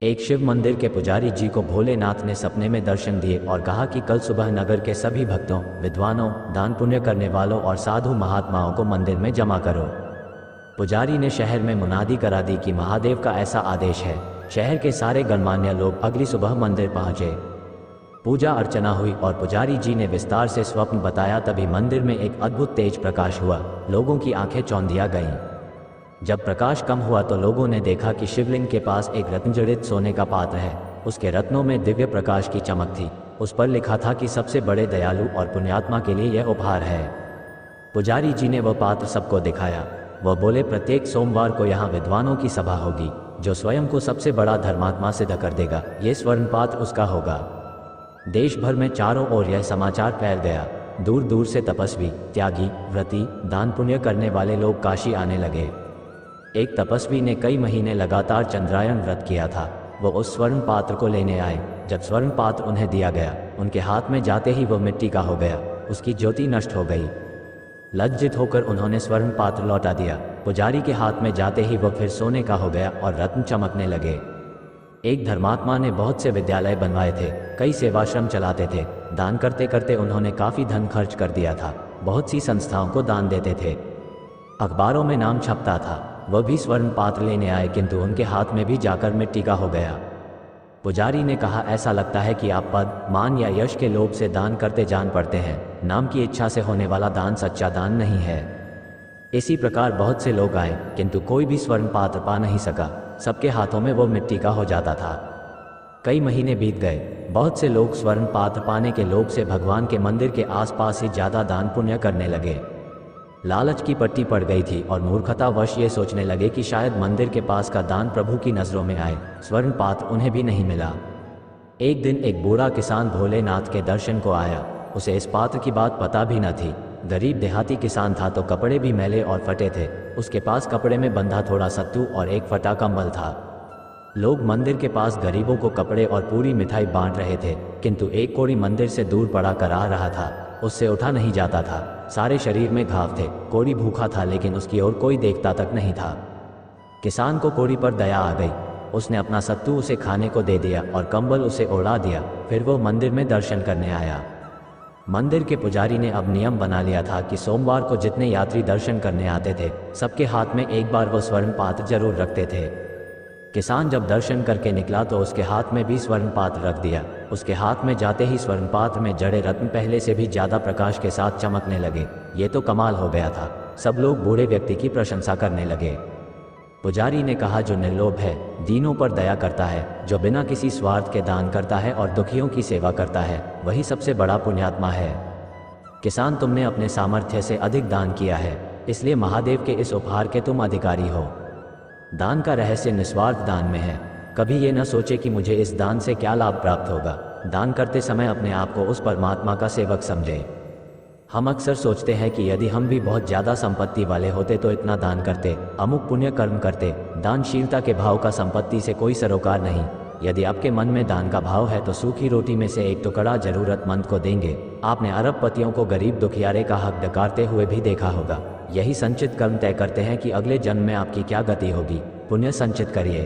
एक शिव मंदिर के पुजारी जी को भोलेनाथ ने सपने में दर्शन दिए और कहा कि कल सुबह नगर के सभी भक्तों, विद्वानों, दान पुण्य करने वालों और साधु महात्माओं को मंदिर में जमा करो। पुजारी ने शहर में मुनादी करा दी कि महादेव का ऐसा आदेश है। शहर के सारे गणमान्य लोग अगली सुबह मंदिर पहुंचे। पूजा अर्चना हुई और पुजारी जी ने विस्तार से स्वप्न बताया। तभी मंदिर में एक अद्भुत तेज प्रकाश हुआ। लोगों की आंखें चौंधिया गईं। जब प्रकाश कम हुआ तो लोगों ने देखा कि शिवलिंग के पास एक रत्नजड़ित सोने का पात्र है। उसके रत्नों में दिव्य प्रकाश की चमक थी। उस पर लिखा था कि सबसे बड़े दयालु और पुण्यात्मा के लिए यह उपहार है। पुजारी जी ने वह पात्र सबको दिखाया। वह बोले, प्रत्येक सोमवार को यहाँ विद्वानों की सभा होगी। जो स्वयं को सबसे बड़ा धर्मात्मा सिद्ध कर देगा, ये स्वर्ण पात्र उसका होगा। देश भर में चारों ओर यह समाचार फैल गया। दूर दूर से तपस्वी, त्यागी, व्रती, दान पुण्य करने वाले लोग काशी आने लगे। एक तपस्वी ने कई महीने लगातार चंद्रायन व्रत किया था। वो उस स्वर्ण पात्र को लेने आए। जब स्वर्ण पात्र उन्हें दिया गया, उनके हाथ में जाते ही वो मिट्टी का हो गया। उसकी ज्योति नष्ट हो गई। लज्जित होकर उन्होंने स्वर्ण पात्र लौटा दिया। पुजारी के हाथ में जाते ही वो फिर सोने का हो गया और रत्न चमकने लगे। एक धर्मात्मा ने बहुत से विद्यालय बनवाए थे, कई सेवाश्रम चलाते थे। दान करते करते उन्होंने काफ़ी धन खर्च कर दिया था। बहुत सी संस्थाओं को दान देते थे। अखबारों में नाम छपता था। वह भी स्वर्ण पात्र लेने आए, किंतु उनके हाथ में भी जाकर मिट्टी का हो गया। पुजारी ने कहा, ऐसा लगता है कि आप पद, मान या यश के लोभ से दान करते जान पड़ते हैं। नाम की इच्छा से होने वाला दान सच्चा दान नहीं है। इसी प्रकार बहुत से लोग आए, किंतु कोई भी स्वर्ण पात्र पा नहीं सका। सबके हाथों में वो मिट्टी का हो जाता था। कई महीने बीत गए। बहुत से लोग स्वर्ण पात्र पाने के लोभ से भगवान के मंदिर के आसपास ही ज़्यादा दान पुण्य करने लगे। लालच की पट्टी पड़ गई थी और मूर्खतावश ये सोचने लगे कि शायद मंदिर के पास का दान प्रभु की नज़रों में आए। स्वर्ण पात्र उन्हें भी नहीं मिला। एक दिन एक बूढ़ा किसान भोलेनाथ के दर्शन को आया। उसे इस पात्र की बात पता भी न थी। गरीब देहाती किसान था तो कपड़े भी मैले और फटे थे। उसके पास कपड़े में बंधा थोड़ा सत्तू और एक फटा कंबल था। लोग मंदिर के पास गरीबों को कपड़े और पूरी मिठाई बांट रहे थे, किंतु एक कोढ़ी मंदिर से दूर पड़ा कर आ रहा था। उससे उठा नहीं जाता था। सारे शरीर में घाव थे। कोढ़ी भूखा था, लेकिन उसकी ओर कोई देखता तक नहीं था। किसान को कोढ़ी पर दया आ गई। उसने अपना सत्तू उसे खाने को दे दिया और कंबल उसे ओढ़ा दिया। फिर वो मंदिर में दर्शन करने आया। मंदिर के पुजारी ने अब नियम बना लिया था कि सोमवार को जितने यात्री दर्शन करने आते थे, सबके हाथ में एक बार वो स्वर्ण पात्र जरूर रखते थे। किसान जब दर्शन करके निकला तो उसके हाथ में भी स्वर्ण पात्र रख दिया। उसके हाथ में जाते ही स्वर्ण पात्र में जड़े रत्न पहले से भी ज्यादा प्रकाश के साथ चमकने लगे। ये तो कमाल हो गया था। सब लोग बूढ़े व्यक्ति की प्रशंसा करने लगे। पुजारी ने कहा, जो निर्लोभ है, दीनों पर दया करता है, जो बिना किसी स्वार्थ के दान करता है और दुखियों की सेवा करता है, वही सबसे बड़ा पुण्यात्मा है। किसान, तुमने अपने सामर्थ्य से अधिक दान किया है, इसलिए महादेव के इस उपहार के तुम अधिकारी हो। दान का रहस्य निस्वार्थ दान में है। कभी ये न सोचे कि मुझे इस दान से क्या लाभ प्राप्त होगा। दान करते समय अपने आप को उस परमात्मा का सेवक समझें। हम अक्सर सोचते हैं कि यदि हम भी बहुत ज़्यादा संपत्ति वाले होते तो इतना दान करते, अमुक पुण्य कर्म करते। दानशीलता के भाव का संपत्ति से कोई सरोकार नहीं। यदि आपके मन में दान का भाव है तो सूखी रोटी में से एक टुकड़ा जरूरतमंद को देंगे। आपने अरबपतियों को गरीब दुखियारे का हक डकारते हुए भी देखा होगा। यही संचित कर्म तय करते हैं कि अगले जन्म में आपकी क्या गति होगी। पुण्य संचित करिए।